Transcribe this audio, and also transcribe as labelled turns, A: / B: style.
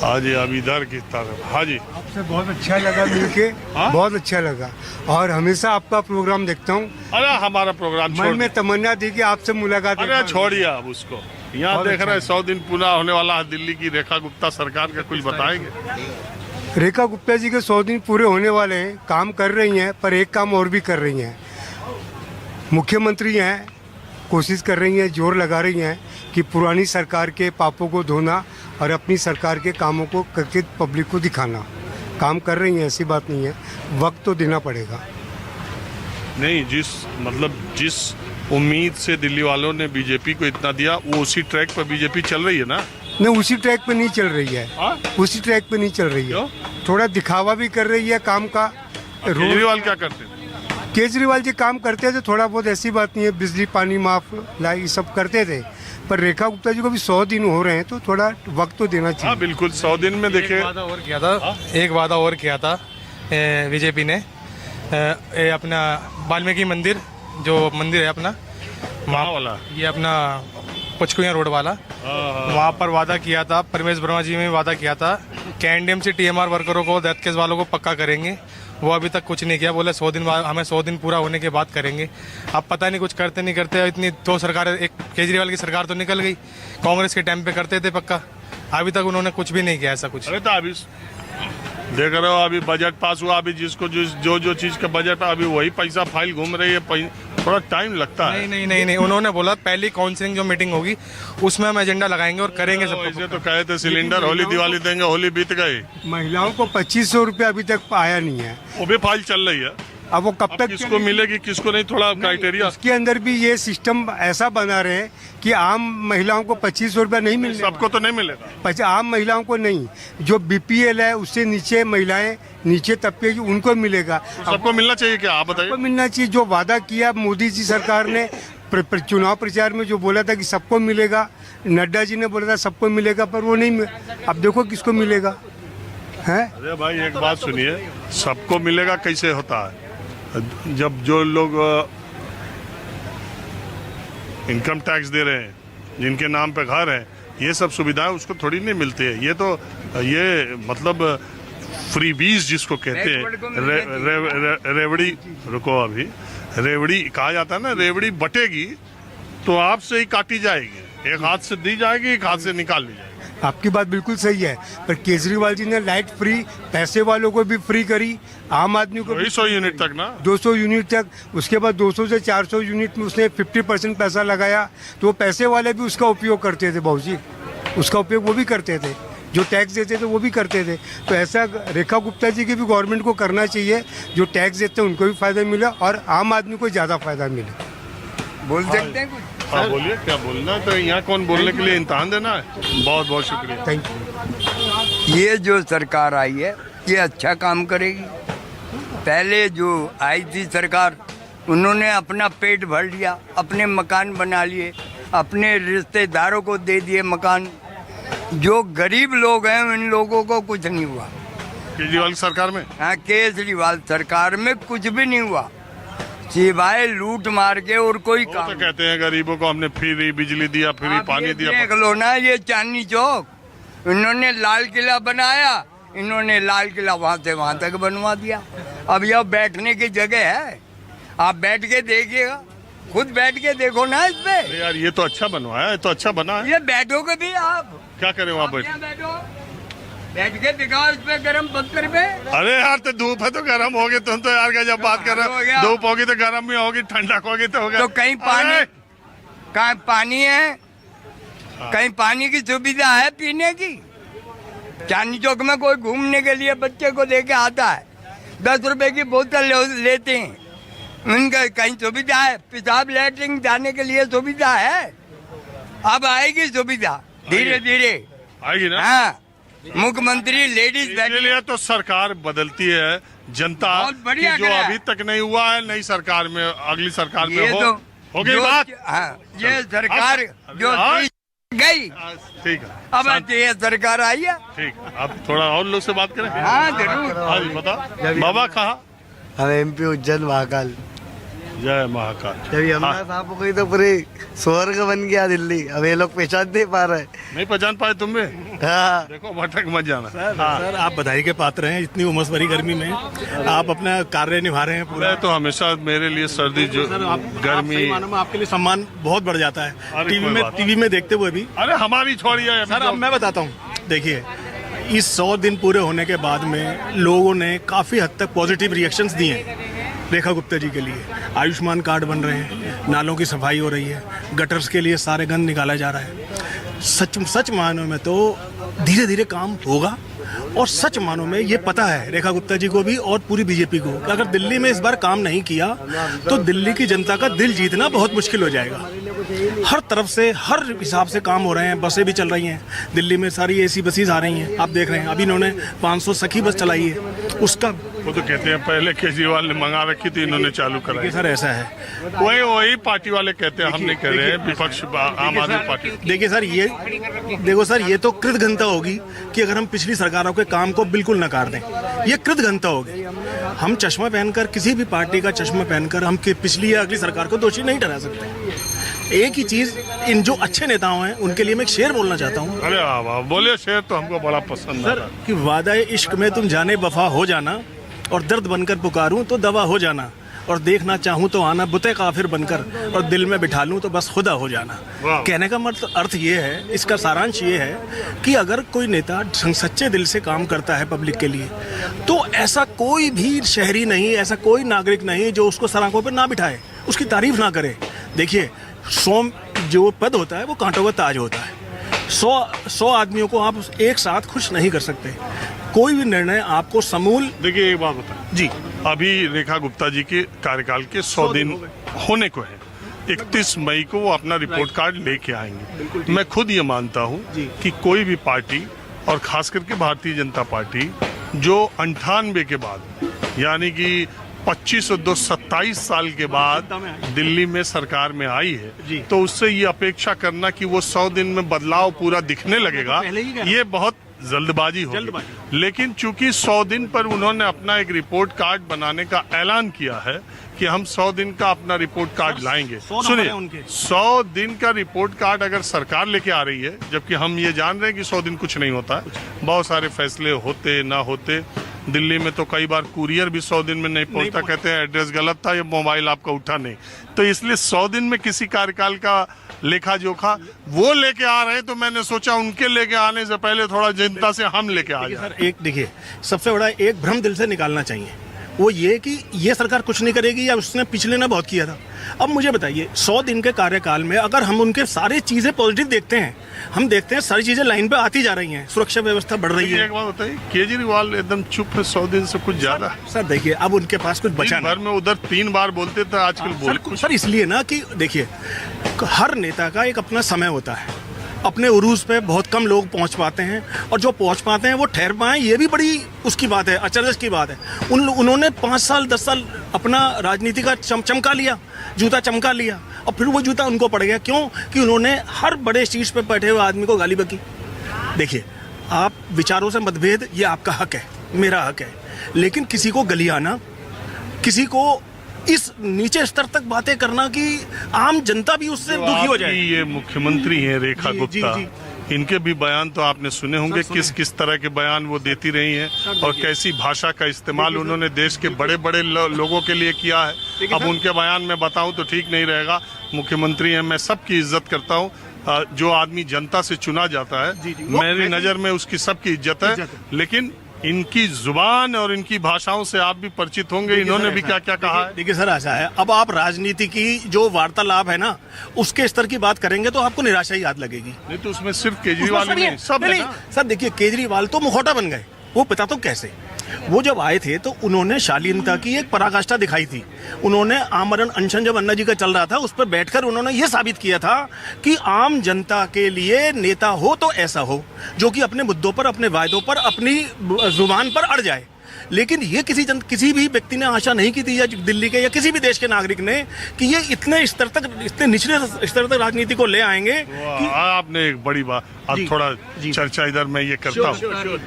A: हाँ जी, अब इधर की तरफ। हाँ जी,
B: आपसे बहुत अच्छा लगा मिलके।
A: हाँ?
B: बहुत अच्छा लगा और हमेशा आपका प्रोग्राम देखता हूँ।
A: अरे हमारा प्रोग्राम
B: मन
A: छोड़
B: में तमन्ना थी कि आपसे मुलाकात एक
A: अरे
B: बार
A: छोड़िए अब उसको। यहाँ
B: बहुत
A: देख
B: अच्छा
A: रहे हैं
B: है।
A: 100 दिन पूरा होने वाला है दिल्ली की रेखा गुप्ता सरकार का, कुछ बताएंगे?
B: रेखा गुप्ता जी के 100 दिन पूरे होने वाले हैं। काम कर रही हैं, पर एक काम और भी कर रही हैं। मुख्यमंत्री हैं, कोशिश कर रही हैं, जोर लगा रही हैं कि पुरानी सरकार के पापों को धोना और अपनी सरकार के कामों को करके पब्लिक को दिखाना। काम कर रही हैं, ऐसी बात नहीं है, वक्त तो देना पड़ेगा।
A: नहीं, जिस उम्मीद से दिल्ली वालों ने बीजेपी को इतना दिया, वो उसी ट्रैक पर बीजेपी चल रही है ना?
B: नहीं, उसी ट्रैक पे नहीं चल रही है।
A: हाँ?
B: उसी ट्रैक पे नहीं चल रही है।
A: क्यों?
B: थोड़ा दिखावा भी कर रही है काम का।
A: केजरीवाल क्या करते थे?
B: केजरीवाल जी काम करते थे थोड़ा बहुत, ऐसी बात नहीं है। बिजली पानी माफ लाई ये सब करते थे, पर रेखा गुप्ता जी को भी 100 दिन हो रहे हैं, तो थोड़ा वक्त तो देना
A: हाँ
B: चाहिए।
A: बिल्कुल, 100 दिन में देखे।
C: एक वादा और किया था बीजेपी ने। अपना वाल्मीकि मंदिर, जो मंदिर है अपना
A: वहाँ वाला,
C: ये अपना पचकुया रोड वाला, वहाँ पर वादा किया था। परमेश वर्मा जी में वादा किया था कि एनडीएमसी टीएमआर वर्करों को, डेथ केस वालों को पक्का करेंगे। वो अभी तक कुछ नहीं किया। बोले 100 दिन बाद, हमें 100 दिन पूरा होने के बाद करेंगे। अब पता नहीं कुछ करते नहीं करते। इतनी दो सरकार, एक केजरीवाल की सरकार तो निकल गई, कांग्रेस के टाइम पे करते थे पक्का। अभी तक उन्होंने कुछ भी नहीं किया ऐसा कुछ।
A: अरे तो अभी देख रहे हो, अभी बजट पास हुआ, अभी जिसको जो चीज का बजट है, अभी वही पैसा फाइल घूम रही है। थोड़ा टाइम लगता है।
C: नहीं, उन्होंने बोला पहली काउंसिलिंग जो मीटिंग होगी उसमें हम एजेंडा लगाएंगे और करेंगे सब।
A: ऐसे तो कहे थे सिलेंडर होली दिवाली देंगे, होली बीत गई।
B: महिलाओं को 2500 रुपये अभी तक आया नहीं है।
A: वो भी फाइल चल रही है।
B: अब वो कब तक
A: किसको मिलेगी किसको नहीं, थोड़ा क्राइटेरिया।
B: उसके अंदर भी ये सिस्टम ऐसा बना रहे हैं कि आम महिलाओं को 2500 रुपये नहीं मिल
A: सबको तो नहीं मिलेगा।
B: आम महिलाओं को नहीं, जो बीपीएल है उससे नीचे महिलाएं, नीचे तबके की, उनको मिलेगा।
A: तो सबको मिलना चाहिए क्या, आप बताइए?
B: सबको मिलना चाहिए। जो वादा किया मोदी जी सरकार ने चुनाव प्रचार में, जो बोला था कि सबको मिलेगा, नड्डा जी ने बोला था सबको मिलेगा, पर वो नहीं। अब देखो किसको मिलेगा है।
A: अरे भाई एक बात सुनिए, सबको मिलेगा कैसे होता है? जब जो लोग इनकम टैक्स दे रहे हैं, जिनके नाम पे घर है, ये सब सुविधाएं उसको थोड़ी नहीं मिलती है। ये मतलब फ्रीबीज जिसको कहते हैं। रेवड़ी, रुको, अभी रेवड़ी कहा जाता है ना, रेवड़ी बटेगी तो आपसे ही काटी जाएगी। एक हाथ से दी जाएगी, एक हाथ से निकाल ली जाएगी।
B: आपकी बात बिल्कुल सही है, पर केजरीवाल जी ने लाइट फ्री, पैसे वालों को भी फ्री करी, आम आदमी को
A: 200 यूनिट तक ना,
B: 200 यूनिट तक। उसके बाद 200 से 400 यूनिट में उसने 50% पैसा लगाया, तो वो पैसे वाले भी उसका उपयोग करते थे। भाऊजी, उसका उपयोग वो भी करते थे, जो टैक्स देते थे वो भी करते थे। तो ऐसा रेखा गुप्ता जी की भी गवर्नमेंट को करना चाहिए, जो टैक्स देते हैं उनको भी फायदा मिले और आम आदमी को ज़्यादा फायदा मिले। बोल सकते हैं कुछ?
A: हाँ बोलिए, क्या बोलना है? तो यहाँ कौन बोलने के लिए इम्तहान देना है? बहुत बहुत शुक्रिया,
B: थैंक यू।
D: ये जो सरकार आई है ये अच्छा काम करेगी। पहले जो आई थी सरकार, उन्होंने अपना पेट भर लिया, अपने मकान बना लिए, अपने रिश्तेदारों को दे दिए मकान। जो गरीब लोग हैं उन लोगों को कुछ नहीं हुआ।
A: केजरीवाल सरकार में?
D: हाँ, केजरीवाल सरकार में कुछ भी नहीं हुआ, सिवाय लूट मार के और कोई काम।
A: तो कहते हैं गरीबों को हमने फ्री बिजली दिया, फ्री पानी दिया।
D: देख लो ना, ये चांदनी चौक, इन्होंने लाल किला बनाया, इन्होंने लाल किला वहाँ से वहाँ तक बनवा दिया। अब यह बैठने की जगह है, आप बैठ के देखिएगा, खुद बैठ के देखो ना इस पे।
A: अरे यार ये तो अच्छा बनवाया है, तो अच्छा बना है।
D: ये बैठोगे भी आप,
A: क्या करें वहाँ बैठ?
D: बैठ के दिखाओ इस पे गरम पत्थर पे।
A: अरे यार तो धूप है तो गर्म होगी, तुम तो यार जब बात कर रहे हो, धूप होगी तो गर्म भी होगी, ठंडक होगी तो होगा।
D: तो कहीं पानी, कहीं पानी है, कहीं पानी की सुविधा है पीने की? चांदनी चौक में कोई घूमने के लिए बच्चे को लेके आता है, 10 रुपए की बोतल लेते हैं, उनका कहीं सुविधा है? पेशाब लैट्रिन जाने के लिए सुविधा है? अब आएगी सुविधा धीरे धीरे,
A: आएगी ना।
D: हाँ, मुख्यमंत्री लेडीज
A: इसके लिए तो सरकार बदलती है, जनता की जो अभी तक नहीं हुआ है, नई सरकार में, अगली सरकार में हो गई बात।
D: हाँ, ये सरकार जो गई,
A: ठीक है,
D: अब ये सरकार आई है।
A: ठीक, अब थोड़ा और लोग से बात करें।
D: हाँ जरूर।
A: हाँ जी, बता बाबा कहा?
B: हम MP उज्जैन महाकाल।
A: जय महाकाल।
E: जब यमुना साफ हो गई तो पूरे स्वर्ग बन गया दिल्ली। अब ये लोग पहचान नहीं पा रहे।
A: नहीं पहचान पाए तुम भी?
E: हाँ।
A: देखो भटक मत जाना।
F: सर आप बधाई के पात्र हैं, इतनी उमस भरी गर्मी में आप अपना कार्य निभा रहे हैं पूरा।
A: मैं तो हमेशा मेरे लिए सर्दी जो
F: सर आप
A: गर्मी।
F: सही मानो में आपके लिए सम्मान बहुत बढ़ जाता है
A: अरे
F: टीवी
A: कोई
F: में
A: बात
F: टीवी में देखते हुए भी।
A: अरे हमारी छोड़िए
F: सर अब मैं बताता हूँ, देखिए इस 100 दिन पूरे होने के बाद में लोगों ने काफ़ी हद तक पॉजिटिव रिएक्शंस दिए हैं रेखा गुप्ता जी के लिए। आयुष्मान कार्ड बन रहे हैं, नालों की सफाई हो रही है, गटर्स के लिए सारे गंद निकाला जा रहा है। सच मानों में तो धीरे धीरे काम होगा और सच मानों में ये पता है रेखा गुप्ता जी को भी और पूरी बीजेपी को कि अगर दिल्ली में इस बार काम नहीं किया तो दिल्ली की जनता का दिल जीतना बहुत मुश्किल हो जाएगा। हर तरफ से हर हिसाब से काम हो रहे हैं, बसें भी चल रही हैं दिल्ली में, सारी एसी बसेस आ रही हैं, आप देख रहे हैं। अभी इन्होंने 500 सखी बस चलाई है, उसका
A: वो तो कहते हैं पहले केजरीवाल ने मंगा रखी थी, इन्होंने चालू कराई।
F: सर ऐसा है,
A: वही पार्टी वाले कहते हैं, हम नहीं कह रहे हैं, विपक्ष आम आदमी पार्टी।
F: देखिए सर ये देखो सर ये तो कृतघ्नता होगी कि अगर हम पिछली सरकारों के काम को बिल्कुल नकार दें, ये कृतघ्नता होगी। हम चश्मा पहनकर, किसी भी पार्टी का चश्मा पहनकर हम पिछली या अगली सरकार को दोषी नहीं ठहरा सकते। एक ही चीज, इन जो अच्छे नेताओं हैं उनके लिए मैं एक शेर बोलना चाहता हूँ।
A: अरे वाह, बोले शेर तो हमको बड़ा पसंद
F: सर
A: है
F: कि वादा इश्क में तुम जाने वफा हो जाना, और दर्द बनकर पुकारूं तो दवा हो जाना, और देखना चाहूं तो आना बुते काफिर बनकर, और दिल में बिठा लूं तो बस खुदा हो जाना। कहने का मतलब अर्थ ये है, इसका सारांश ये है कि अगर कोई नेता सच्चे दिल से काम करता है पब्लिक के लिए, तो ऐसा कोई भी शहरी नहीं, ऐसा कोई नागरिक नहीं जो उसको सराखों पर ना बिठाए, उसकी तारीफ ना करे। देखिए 100 जो पद होता है वो कांटों का ताज होता है। 100 आदमियों को आप एक साथ खुश नहीं कर सकते। कोई भी निर्णय आपको समूल।
A: देखिए एक बात बता
F: जी,
A: अभी रेखा गुप्ता जी के कार्यकाल के 100 दिन होने को है। 31 मई को वो अपना रिपोर्ट कार्ड लेके आएंगे। मैं खुद ये मानता हूँ कि कोई भी पार्टी, और खास करके भारतीय जनता पार्टी, जो 98 के बाद यानी कि 25 और 2 27 साल के बाद दिल्ली में सरकार में आई है, तो उससे ये अपेक्षा करना कि वो 100 दिन में बदलाव पूरा दिखने लगेगा, ये बहुत जल्दबाजी होगी। लेकिन चूंकि 100 दिन पर उन्होंने अपना एक रिपोर्ट कार्ड बनाने का ऐलान किया है कि हम 100 दिन का अपना रिपोर्ट कार्ड लाएंगे। सुनिए, 100 दिन का रिपोर्ट कार्ड अगर सरकार लेके आ रही है, जबकि हम ये जान रहे हैं कि 100 दिन कुछ नहीं होता है, बहुत सारे फैसले होते ना होते। दिल्ली में तो कई बार कुरियर भी 100 दिन में नहीं पहुंचता, कहते हैं एड्रेस गलत था या मोबाइल आपका उठा नहीं। तो इसलिए 100 दिन में किसी कार्यकाल का लेखा जोखा वो लेके आ रहे हैं, तो मैंने सोचा उनके लेके आने से पहले थोड़ा जनता से हम लेके आ जाए।
F: सर एक देखिए, सबसे बड़ा एक भ्रम दिल से निकालना चाहिए, वो ये कि ये सरकार कुछ नहीं करेगी या उसने पिछले ने बहुत किया था। अब मुझे बताइए 100 दिन के कार्यकाल में अगर हम उनके सारे चीजें पॉजिटिव देखते हैं, हम देखते हैं सारी चीजें लाइन पे आती जा रही हैं, सुरक्षा व्यवस्था बढ़ रही है।
A: एक बात बताइए, केजरीवाल एकदम चुप है 100 दिन से कुछ ज्यादा।
F: सर देखिए अब उनके पास कुछ बचा
A: भर में उधर 3 बार बोलते थे, आजकल बोल।
F: सर इसलिए ना कि देखिए हर नेता का एक अपना समय होता है, अपने उरूज पे बहुत कम लोग पहुंच पाते हैं, और जो पहुंच पाते हैं वो ठहर पाएं, ये भी बड़ी उसकी बात है, अचरज की बात है। उन्होंने 5 साल 10 साल अपना राजनीति का चमका लिया, जूता चमका लिया, और फिर वो जूता उनको पड़ गया। क्यों? कि उन्होंने हर बड़े शीर्ष पे बैठे हुए आदमी को गाली बकी। देखिए आप विचारों से मतभेद, ये आपका हक है, मेरा हक है, लेकिन किसी को गलियाना, किसी को इस नीचे स्तर तक बातें करना कि आम जनता भी उससे दुखी हो जाए।
A: ये मुख्यमंत्री हैं रेखा गुप्ता, इनके भी बयान तो आपने सुने होंगे, किस तरह के बयान वो देती रही हैं और कैसी भाषा का इस्तेमाल उन्होंने देश के बड़े बड़े लोगों के लिए किया है। अब उनके बयान में बताऊं तो ठीक नहीं रहेगा। मुख्यमंत्री हैं, मैं सबकी इज्जत करता हूं, जो आदमी जनता से चुना जाता है मेरी नजर में उसकी सबकी इज्जत है, लेकिन इनकी जुबान और इनकी भाषाओं से आप भी परिचित होंगे, इन्होंने भी क्या क्या कहा है।
F: देखिए सर ऐसा है, अब आप राजनीति की जो वार्तालाप है ना उसके स्तर की बात करेंगे तो आपको निराशा ही याद लगेगी।
A: नहीं तो उसमें सिर्फ केजरीवाल नहीं, सब है ना।
F: सर देखिए केजरीवाल तो मुखौटा बन गए, वो पता तो कैसे। वो जब आए थे तो उन्होंने शालीनता की एक पराकाष्ठा दिखाई थी। उन्होंने आमरण अनशन जब अन्ना जी का चल रहा था उस पर बैठकर उन्होंने ये साबित किया था कि आम जनता के लिए नेता हो तो ऐसा हो जो कि अपने मुद्दों पर, अपने वायदों पर, अपनी जुबान पर अड़ जाए। लेकिन ये किसी भी व्यक्ति ने आशा नहीं की थी, या दिल्ली के या किसी भी देश के नागरिक ने, कि ये इतने स्तर तक, इतने निचले स्तर तक राजनीति को ले आएंगे।
A: आपने एक बड़ी बात, अब थोड़ा चर्चा इधर मैं ये करता हूँ।